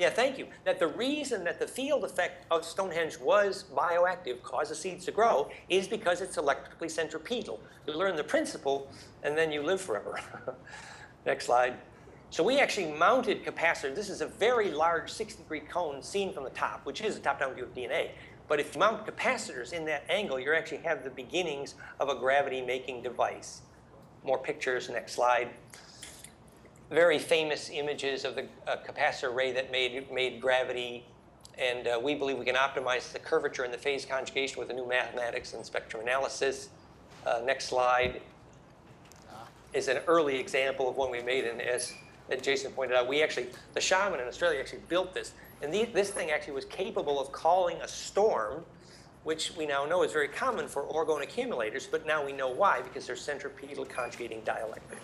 Yeah, thank you. That the reason that the field effect of Stonehenge was bioactive, causes seeds to grow, is because it's electrically centripetal. You learn the principle, and then you live forever. Next slide. So we actually mounted capacitors. This is a very large 60-degree cone seen from the top, which is a top-down view of DNA. But if you mount capacitors in that angle, you actually have the beginnings of a gravity-making device. More pictures, next slide. Very famous images of the capacitor array that made gravity. And we believe we can optimize the curvature and the phase conjugation with the new mathematics and spectrum analysis. Next slide is an early example of one we made in as Jason pointed out, the shaman in Australia actually built this. And this thing actually was capable of calling a storm which we now know is very common for orgone accumulators, but now we know why, because they're centripetal conjugating dielectric.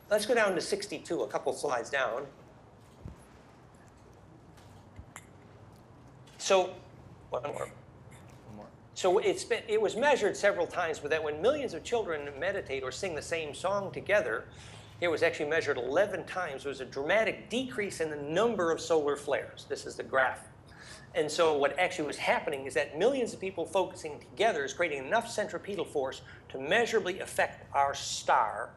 Let's go down to 62, a couple slides down. So, one more. So it was measured several times, but that when millions of children meditate or sing the same song together, it was actually measured 11 times. There was a dramatic decrease in the number of solar flares. This is the graph. And so what actually was happening is that millions of people focusing together is creating enough centripetal force to measurably affect our star.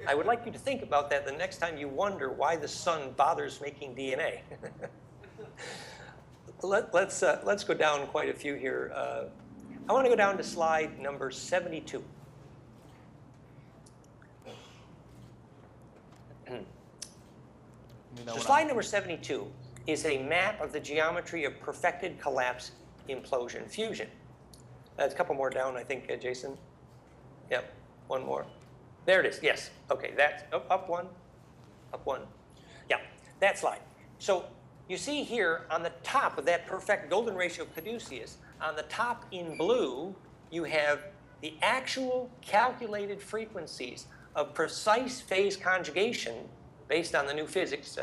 I would like you to think about that the next time you wonder why the sun bothers making DNA. Let's go down quite a few here. I want to go down to slide number 72. So slide number 72 is a map of the geometry of perfected collapse implosion fusion. That's a couple more down, I think, Jason. Yep, one more. There it is, yes. Okay, that's up one, up one. Yeah, that slide. So you see here on the top of that perfect golden ratio caduceus, on the top in blue, you have the actual calculated frequencies of precise phase conjugation based on the new physics,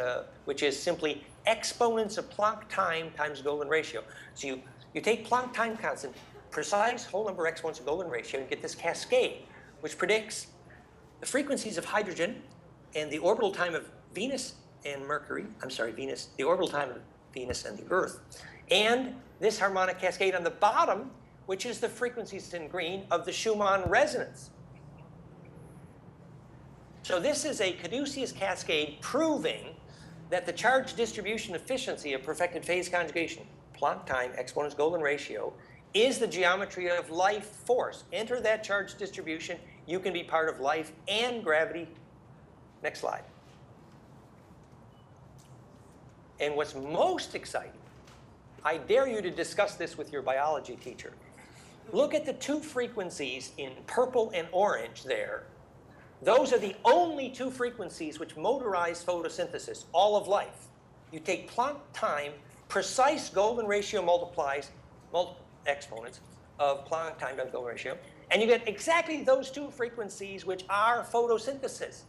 which is simply exponents of Planck time times golden ratio. So you take Planck time constant, precise whole number exponents of golden ratio, and get this cascade, which predicts the frequencies of hydrogen and the orbital time of Venus and Mercury, the orbital time of Venus and the Earth, and this harmonic cascade on the bottom, which is the frequencies in green of the Schumann resonance. So this is a caduceus cascade proving that the charge distribution efficiency of perfected phase conjugation, Planck time, exponents golden ratio, is the geometry of life force. Enter that charge distribution, you can be part of life and gravity. Next slide. And what's most exciting, I dare you to discuss this with your biology teacher. Look at the two frequencies in purple and orange there. Those are the only two frequencies which motorize photosynthesis, all of life. You take Planck time, precise golden ratio multiplies multiple exponents of Planck time times golden ratio, and you get exactly those two frequencies which are photosynthesis.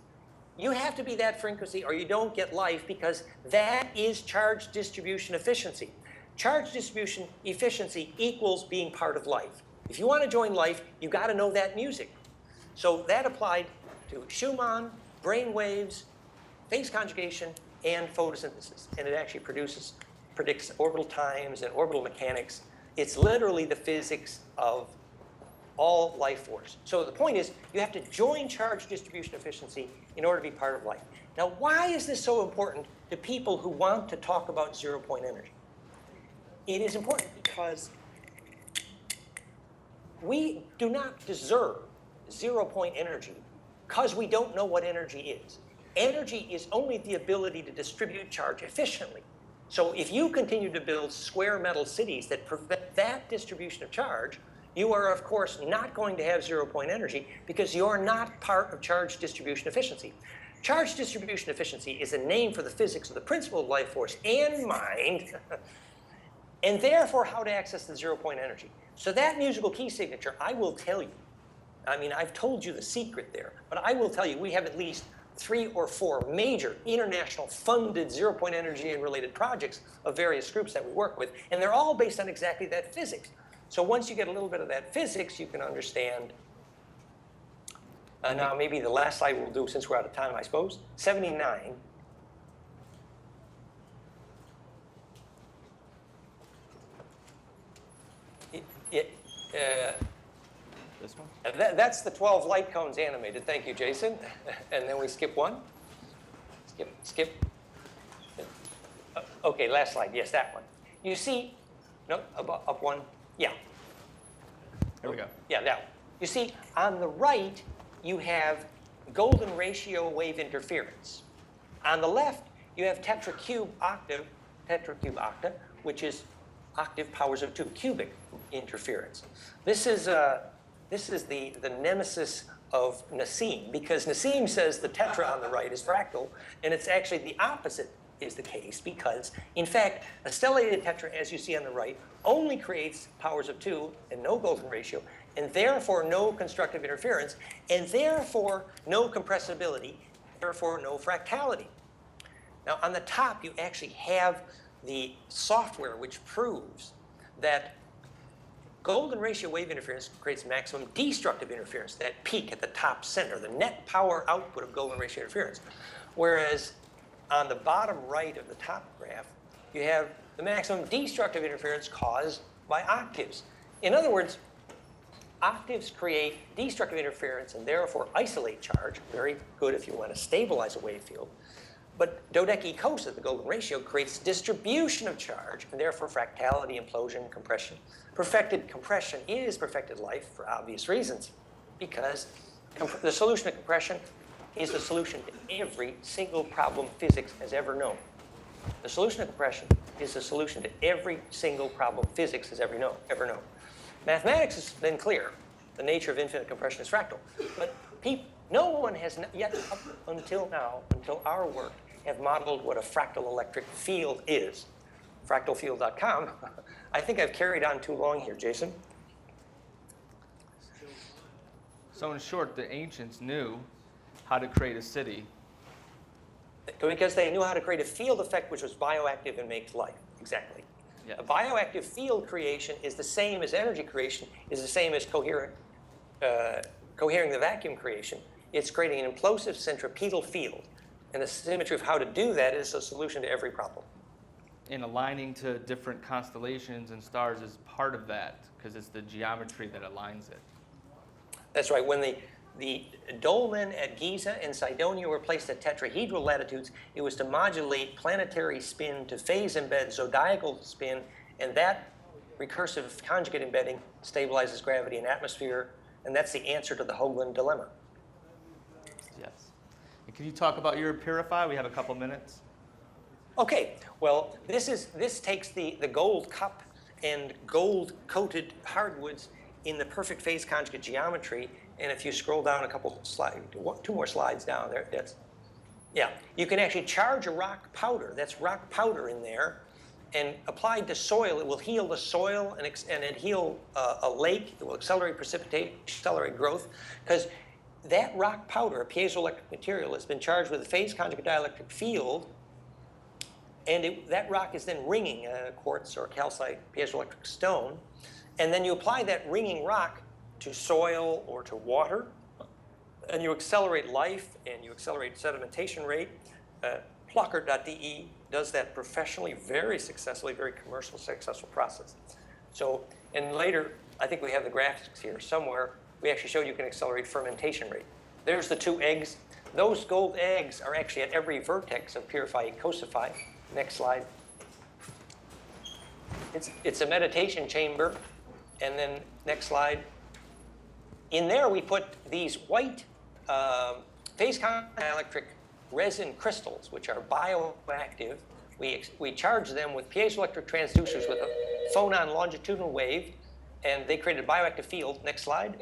You have to be that frequency or you don't get life, because that is charge distribution efficiency. Charge distribution efficiency equals being part of life. If you want to join life, you got to know that music. So that applied to Schumann, brain waves, phase conjugation, and photosynthesis. And it actually predicts orbital times and orbital mechanics. It's literally the physics of all life force. So the point is, you have to join charge distribution efficiency in order to be part of life. Now, why is this so important to people who want to talk about zero-point energy? It is important because we do not deserve zero-point energy because we don't know what energy is. Energy is only the ability to distribute charge efficiently. So if you continue to build square metal cities that prevent that distribution of charge, you are, of course, not going to have zero-point energy because you're not part of charge distribution efficiency. Charge distribution efficiency is a name for the physics of the principle of life force and mind, and therefore how to access the zero-point energy. So that musical key signature, I will tell you, I mean, I've told you the secret there, but I will tell you we have at least 3 or 4 major international funded zero-point energy and related projects of various groups that we work with, and they're all based on exactly that physics. So once you get a little bit of that physics, you can understand. Now maybe the last slide we'll do, since we're out of time, I suppose. 79. This one? That's the 12 light cones animated. Thank you, Jason. And then we skip one. Skip. Okay, last slide. Yes, that one. You see, no, up one. Yeah. There we go. Yeah, that one. You see, on the right, you have golden ratio wave interference. On the left, you have tetracube octave, which is octave powers of 2, cubic interference. This is the nemesis of Nassim, because Nassim says the tetra on the right is fractal, and it's actually the opposite. is the case because, in fact, a stellated tetra, as you see on the right, only creates powers of 2 and no golden ratio, and therefore no constructive interference, and therefore no compressibility, therefore no fractality. Now, on the top, you actually have the software which proves that golden ratio wave interference creates maximum destructive interference, that peak at the top center, the net power output of golden ratio interference. Whereas on the bottom right of the top graph, you have the maximum destructive interference caused by octaves. In other words, octaves create destructive interference and therefore isolate charge, very good if you want to stabilize a wave field. But dodecacosa, the golden ratio, creates distribution of charge and therefore fractality, implosion, compression. Perfected compression is perfected life for obvious reasons, because the solution to compression is the solution to every single problem physics has ever known. The solution to compression is the solution to every single problem physics has ever known. Mathematics has been clear. The nature of infinite compression is fractal. But no one has yet, up until now, until our work, have modeled what a fractal electric field is. Fractalfield.com. I think I've carried on too long here, Jason. So in short, the ancients knew how to create a city. Because they knew how to create a field effect which was bioactive and makes life. Exactly. Yeah. A bioactive field creation is the same as energy creation, is the same as cohering the vacuum creation. It's creating an implosive centripetal field. And the symmetry of how to do that is a solution to every problem. And aligning to different constellations and stars is part of that, because it's the geometry that aligns it. That's right. When the dolmen at Giza and Cydonia were placed at tetrahedral latitudes, it was to modulate planetary spin to phase embed zodiacal spin, and that recursive conjugate embedding stabilizes gravity and atmosphere, and that's the answer to the Hoagland dilemma. Yes. And can you talk about your Purify? We have a couple minutes. Okay, well, this takes the gold cup and gold-coated hardwoods in the perfect phase conjugate geometry. And if you scroll down a couple slides, 2 more slides down there, you can actually charge a rock powder. That's rock powder in there, and applied to soil, it will heal the soil and it heal a lake. It will accelerate precipitation, accelerate growth, because that rock powder, a piezoelectric material, has been charged with a phase conjugate dielectric field. And that rock is then ringing a quartz or calcite piezoelectric stone. And then you apply that ringing rock to soil or to water, and you accelerate life and you accelerate sedimentation rate. Plucker.de does that professionally, very successfully, very commercial, successful process. So, and later, I think we have the graphics here somewhere, we actually showed you can accelerate fermentation rate. There's the 2 eggs. Those gold eggs are actually at every vertex of Purify Ecosify. Next slide. It's a meditation chamber. And then next slide. In there we put these white phase conjugate dielectric resin crystals, which are bioactive. We charge them with piezoelectric transducers with a phonon longitudinal wave, and they create a bioactive field. Next slide.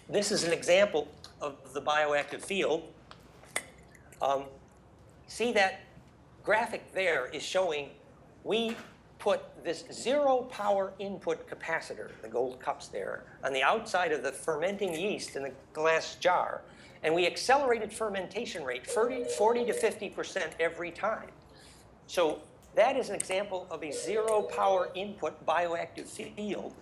This is an example of the bioactive field. See that graphic there is showing we put this 0 power input capacitor, the gold cups there, on the outside of the fermenting yeast in the glass jar. And we accelerated fermentation rate 40 to 50% every time. So that is an example of a 0 power input bioactive field.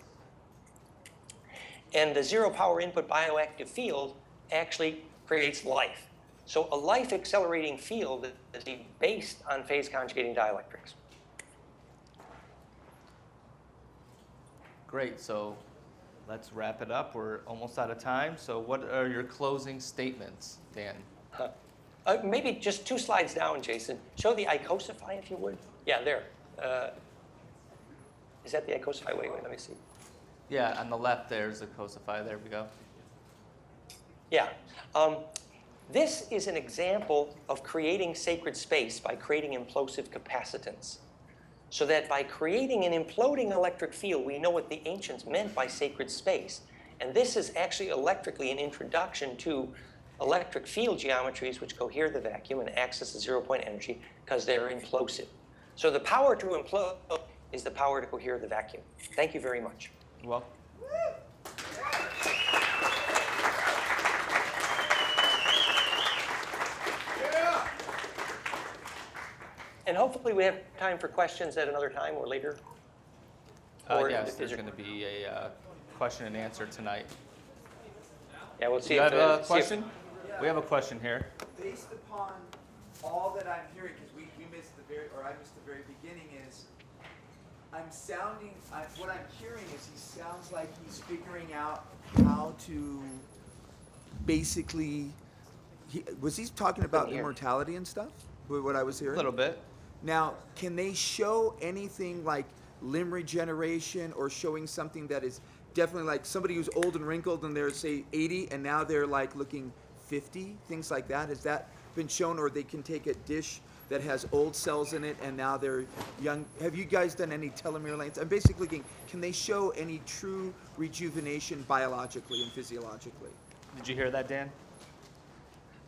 And the 0 power input bioactive field actually creates life. So a life accelerating field is based on phase conjugating dielectrics. Great, so let's wrap it up. We're almost out of time. So what are your closing statements, Dan? Maybe just 2 slides down, Jason. Show the Icosify, if you would. Yeah, there. Is that the Icosify? Wait, let me see. Yeah, on the left there's the Icosify. There we go. Yeah. This is an example of creating sacred space by creating implosive capacitance. So that by creating an imploding electric field, we know what the ancients meant by sacred space. And this is actually electrically an introduction to electric field geometries which cohere the vacuum and access the zero-point energy because they're implosive. So the power to implode is the power to cohere the vacuum. Thank you very much. Well. And hopefully we have time for questions at another time or later. Or Yes, there's going to be a question and answer tonight. Yeah, we'll see. You if have a see if- question? We have a question here. Based upon all that I'm hearing, because we missed I missed the very beginning, is what I'm hearing is he sounds like he's figuring out how to basically, was he talking about immortality and stuff? What I was hearing? A little bit. Now, can they show anything like limb regeneration or showing something that is definitely like somebody who's old and wrinkled and they're, say, 80 and now they're like looking 50, things like that? Has that been shown? Or they can take a dish that has old cells in it and now they're young? Have you guys done any telomere lengths? I'm basically thinking, can they show any true rejuvenation biologically and physiologically? Did you hear that, Dan?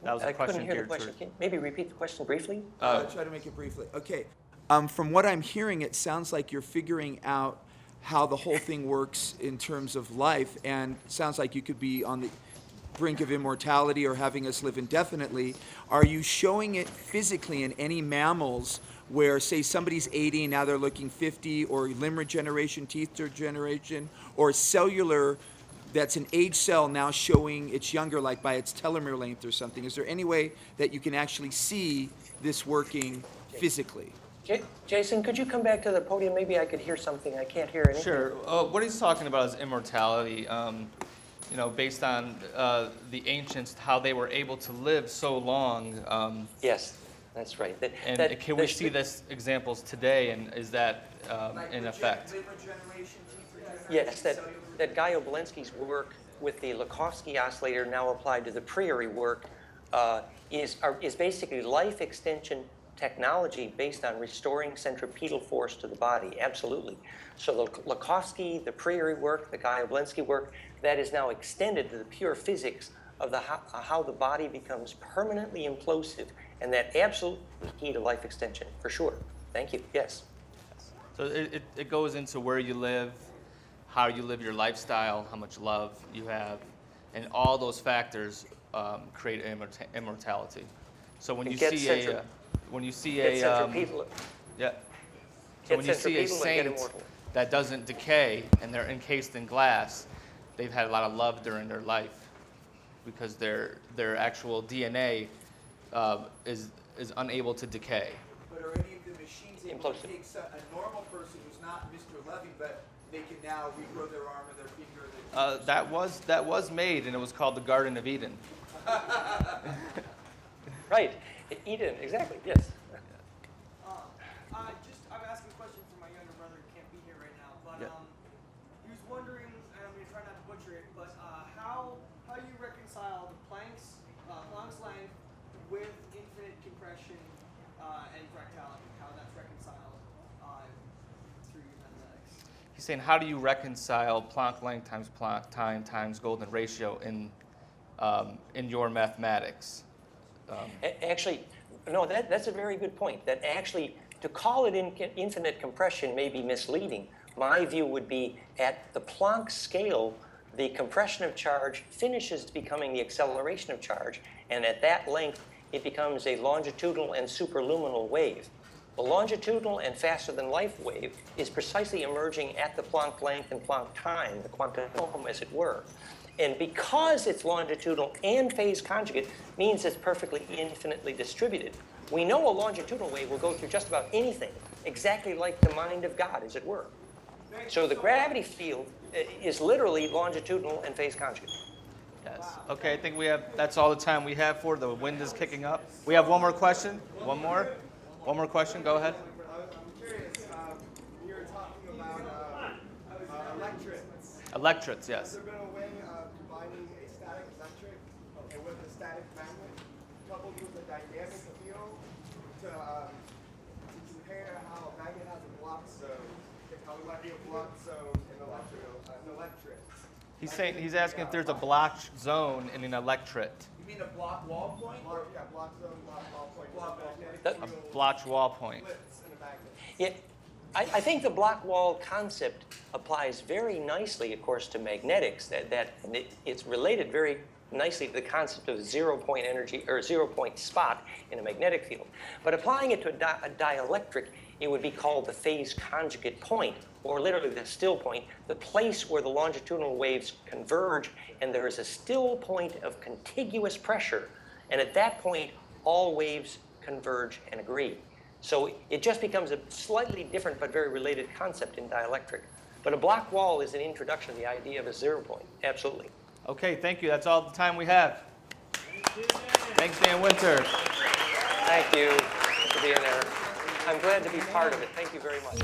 That was a I question couldn't hear the geared question. toward. Can you maybe repeat the question briefly? I'll try to make it briefly. Okay. From what I'm hearing, it sounds like you're figuring out how the whole thing works in terms of life, and it sounds like you could be on the brink of immortality or having us live indefinitely. Are you showing it physically in any mammals where, say, somebody's 80 and now they're looking 50, or limb regeneration, teeth regeneration, or cellular that's an age cell now showing it's younger, like by its telomere length or something? Is there any way that you can actually see this working physically? Jason, could you come back to the podium? Maybe I could hear something. I can't hear anything. Sure. What he's talking about is immortality. Based on the ancients, how they were able to live so long. Yes, that's right. Can we see this examples today, and is that in effect? Limb regeneration, teeth regeneration, Yes, cellular- that Guy Obolensky's work with the Lakovsky oscillator, now applied to the Priory work, is basically life extension technology based on restoring centripetal force to the body. Absolutely. So the Lakovsky, the Priory work, the Guy Obolensky work, that is now extended to the pure physics of how the body becomes permanently implosive, and that absolutely is key to life extension, for sure. Thank you. Yes. So it goes into where you live, how you live your lifestyle, how much love you have, and all those factors create immortality. So when you see a centripetal. yeah, so when you see a centripetal and get saint immortal. that doesn't decay and they're encased in glass, they've had a lot of love during their life because their actual DNA is unable to decay. But are any of the machines able to Implosive. take a normal person who's not Mr. Levy, but they can now regrow their arm or their finger? That was made, and it was called the Garden of Eden. Right. Eden, exactly, yes. I'm asking a question for my younger brother who can't be here right now. But Yeah. he was wondering, and I'm going to try not to butcher it, but how you reconcile the Planck's length with infinite compression and fractality, how that's reconciled through your mathematics. He's saying, how do you reconcile Planck length times Planck time times golden ratio in your mathematics? Actually, no, that's a very good point. That actually, to call it infinite compression may be misleading. My view would be at the Planck scale, the compression of charge finishes becoming the acceleration of charge, and at that length, it becomes a longitudinal and superluminal wave. The longitudinal and faster than light wave is precisely emerging at the Planck length and Planck time, the quantum as it were. And because it's longitudinal and phase conjugate means it's perfectly infinitely distributed. We know a longitudinal wave will go through just about anything, exactly like the mind of God, as it were. So the gravity field is literally longitudinal and phase conjugate. Yes. Okay, I think that's all the time we have for. The wind is kicking up. We have one more question. One more question. Go ahead. I'm curious, you were talking about electrons. Electrons, yes. Has there been a way of combining a static electric and with a static magnet coupled with a dynamic field to compare how a magnet has a block zone, how it might be a block zone in an electric? He's asking if there's a block zone in an electret. mean a block wall point? Block zone, block wall point. Block wall magnetic point. A field blotch wall point. splits in a magnet. Yeah, I think the block wall concept applies very nicely, of course, to magnetics. It's related very nicely to the concept of 0-point energy or 0-point spot in a magnetic field. But applying it to a dielectric, it would be called the phase conjugate point, or literally the still point, the place where the longitudinal waves converge, and there is a still point of contiguous pressure. And at that point, all waves converge and agree. So it just becomes a slightly different but very related concept in dielectric. But a block wall is an introduction to the idea of a 0 point, absolutely. Okay, thank you. That's all the time we have. Thanks, Dan Winter. Thank you for being there. I'm glad to be part of it. Thank you very much.